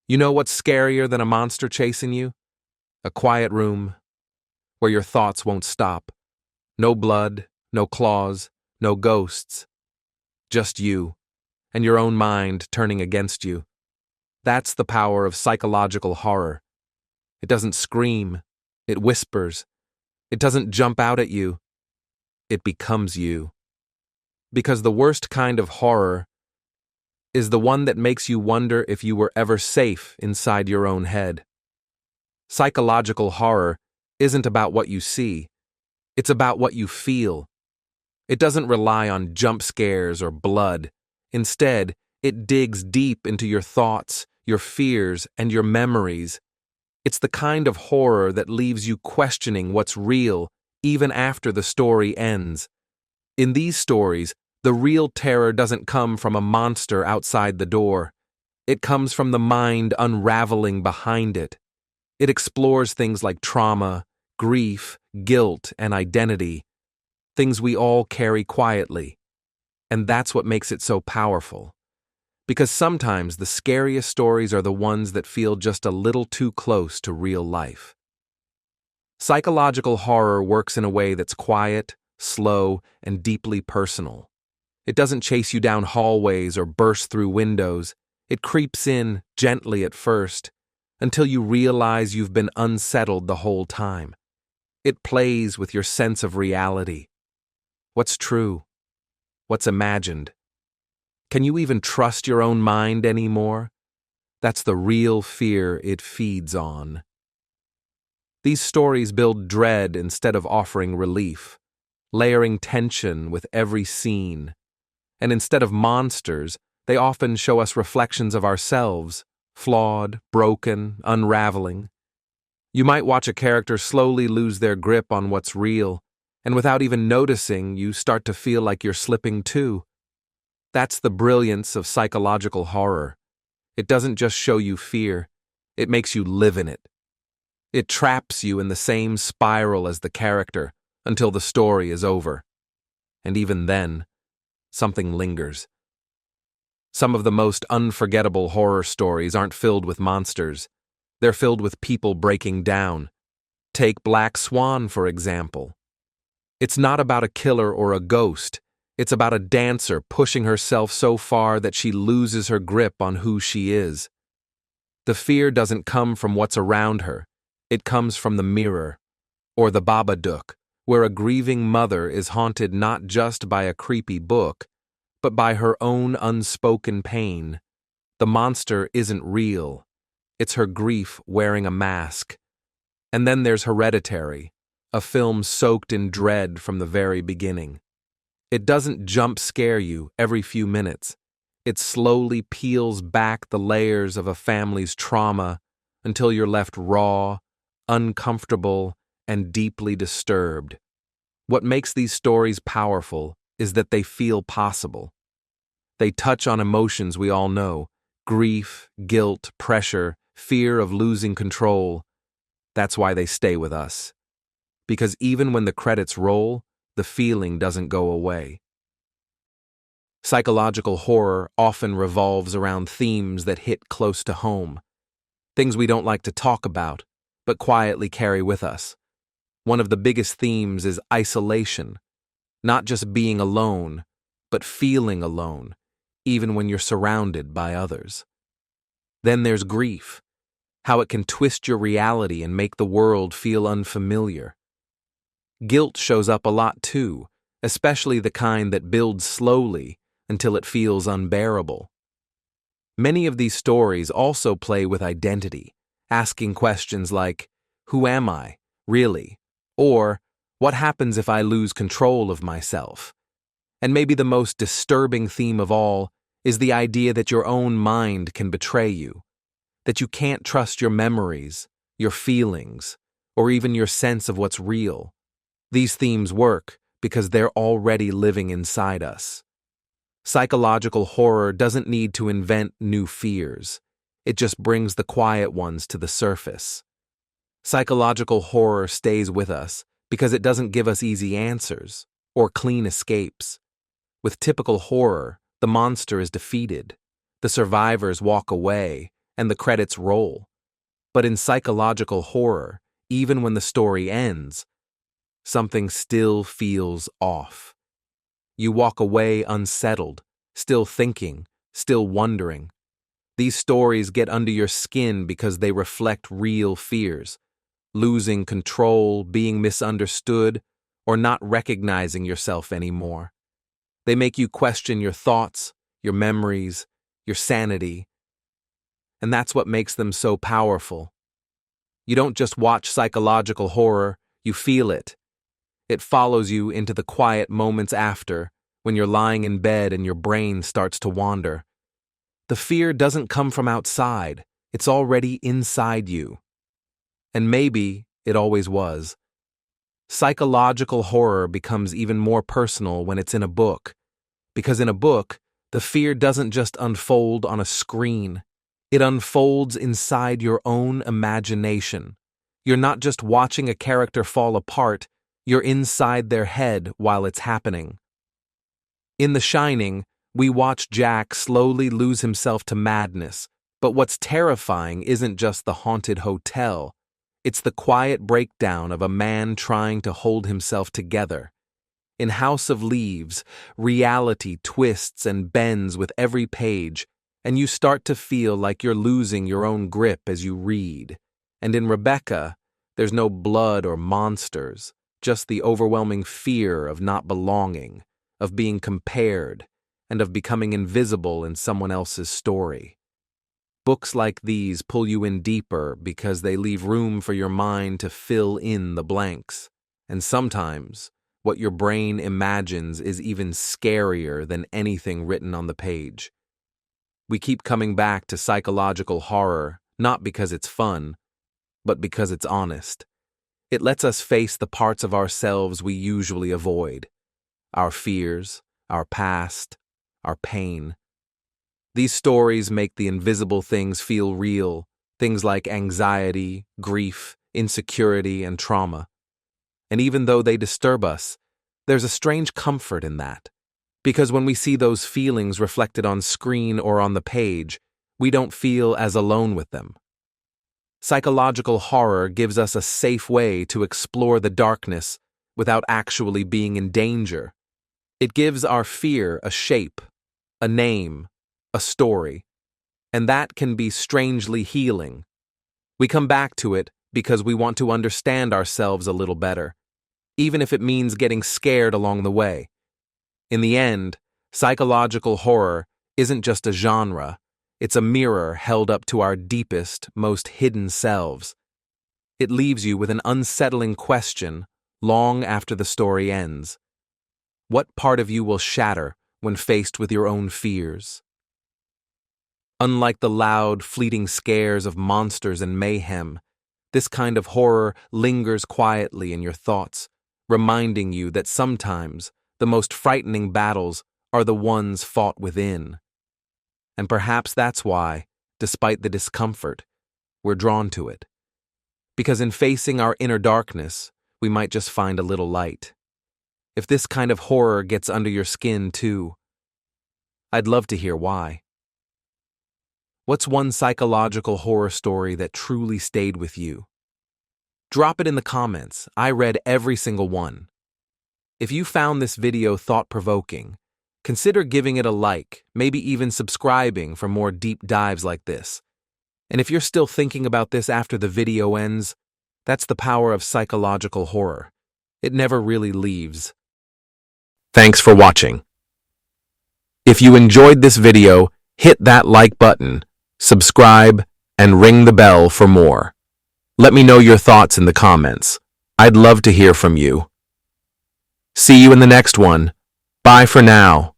You know what's scarier than a monster chasing you? A quiet room where your thoughts won't stop. No blood, no claws, no ghosts. Just you and your own mind turning against you. That's the power of psychological horror. It doesn't scream. It whispers. It doesn't jump out at you. It becomes you. Because the worst kind of horror is the one that makes you wonder if you were ever safe inside your own head. Psychological horror isn't about what you see. It's about what you feel. It doesn't rely on jump scares or blood. Instead, it digs deep into your thoughts, your fears, and your memories. It's the kind of horror that leaves you questioning what's real even after the story ends. In these stories, the real terror doesn't come from a monster outside the door. It comes from the mind unraveling behind it. It explores things like trauma, grief, guilt, and identity, things we all carry quietly. And that's what makes it so powerful. Because sometimes the scariest stories are the ones that feel just a little too close to real life. Psychological horror works in a way that's quiet, slow, and deeply personal. It doesn't chase you down hallways or burst through windows. It creeps in gently at first, until you realize you've been unsettled the whole time. It plays with your sense of reality. What's true? What's imagined? Can you even trust your own mind anymore? That's the real fear it feeds on. These stories build dread instead of offering relief, layering tension with every scene. And instead of monsters, they often show us reflections of ourselves, flawed, broken, unraveling. You might watch a character slowly lose their grip on what's real, and without even noticing, you start to feel like you're slipping too. That's the brilliance of psychological horror. It doesn't just show you fear, it makes you live in it. It traps you in the same spiral as the character until the story is over. And even then, something lingers. Some of the most unforgettable horror stories aren't filled with monsters. They're filled with people breaking down. Take Black Swan, for example. It's not about a killer or a ghost. It's about a dancer pushing herself so far that she loses her grip on who she is. The fear doesn't come from what's around her. It comes from the mirror, or the Babadook, where a grieving mother is haunted not just by a creepy book, but by her own unspoken pain. The monster isn't real. It's her grief wearing a mask. And then there's Hereditary, a film soaked in dread from the very beginning. It doesn't jump scare you every few minutes. It slowly peels back the layers of a family's trauma until you're left raw, uncomfortable, and deeply disturbed. What makes these stories powerful is that they feel possible. They touch on emotions we all know: grief, guilt, pressure, fear of losing control. That's why they stay with us. Because even when the credits roll, the feeling doesn't go away. Psychological horror often revolves around themes that hit close to home. Things we don't like to talk about, but quietly carry with us. One of the biggest themes is isolation. Not just being alone, but feeling alone, even when you're surrounded by others. Then there's grief, how it can twist your reality and make the world feel unfamiliar. Guilt shows up a lot too, especially the kind that builds slowly until it feels unbearable. Many of these stories also play with identity, asking questions like, who am I, really? Or, what happens if I lose control of myself? And maybe the most disturbing theme of all is the idea that your own mind can betray you, that you can't trust your memories, your feelings, or even your sense of what's real. These themes work because they're already living inside us. Psychological horror doesn't need to invent new fears. It just brings the quiet ones to the surface. Psychological horror stays with us because it doesn't give us easy answers or clean escapes. With typical horror, the monster is defeated, the survivors walk away, and the credits roll. But in psychological horror, even when the story ends, something still feels off. You walk away unsettled, still thinking, still wondering. These stories get under your skin because they reflect real fears: losing control, being misunderstood, or not recognizing yourself anymore. They make you question your thoughts, your memories, your sanity. And that's what makes them so powerful. You don't just watch psychological horror, you feel it. It follows you into the quiet moments after, when you're lying in bed and your brain starts to wander. The fear doesn't come from outside, it's already inside you. And maybe it always was. Psychological horror becomes even more personal when it's in a book, because in a book, the fear doesn't just unfold on a screen. It unfolds inside your own imagination. You're not just watching a character fall apart, you're inside their head while it's happening. In The Shining, we watch Jack slowly lose himself to madness, but what's terrifying isn't just the haunted hotel. It's the quiet breakdown of a man trying to hold himself together. In House of Leaves, reality twists and bends with every page, and you start to feel like you're losing your own grip as you read. And in Rebecca, there's no blood or monsters, just the overwhelming fear of not belonging, of being compared, and of becoming invisible in someone else's story. Books like these pull you in deeper because they leave room for your mind to fill in the blanks. And sometimes, what your brain imagines is even scarier than anything written on the page. We keep coming back to psychological horror, not because it's fun, but because it's honest. It lets us face the parts of ourselves we usually avoid: our fears, our past, our pain. These stories make the invisible things feel real, things like anxiety, grief, insecurity, and trauma. And even though they disturb us, there's a strange comfort in that. Because when we see those feelings reflected on screen or on the page, we don't feel as alone with them. Psychological horror gives us a safe way to explore the darkness without actually being in danger. It gives our fear a shape, a name, a story, and that can be strangely healing. We come back to it because we want to understand ourselves a little better, even if it means getting scared along the way. In the end, psychological horror isn't just a genre, it's a mirror held up to our deepest, most hidden selves. It leaves you with an unsettling question long after the story ends. What part of you will shatter when faced with your own fears? Unlike the loud, fleeting scares of monsters and mayhem, this kind of horror lingers quietly in your thoughts, reminding you that sometimes the most frightening battles are the ones fought within. And perhaps that's why, despite the discomfort, we're drawn to it. Because in facing our inner darkness, we might just find a little light. If this kind of horror gets under your skin too, I'd love to hear why. What's one psychological horror story that truly stayed with you? Drop it in the comments. I read every single one. If you found this video thought-provoking, consider giving it a like, maybe even subscribing for more deep dives like this. And if you're still thinking about this after the video ends, that's the power of psychological horror. It never really leaves. Thanks for watching. If you enjoyed this video, hit that like button, subscribe, and ring the bell for more. Let me know your thoughts in the comments. I'd love to hear from you. See you in the next one. Bye for now.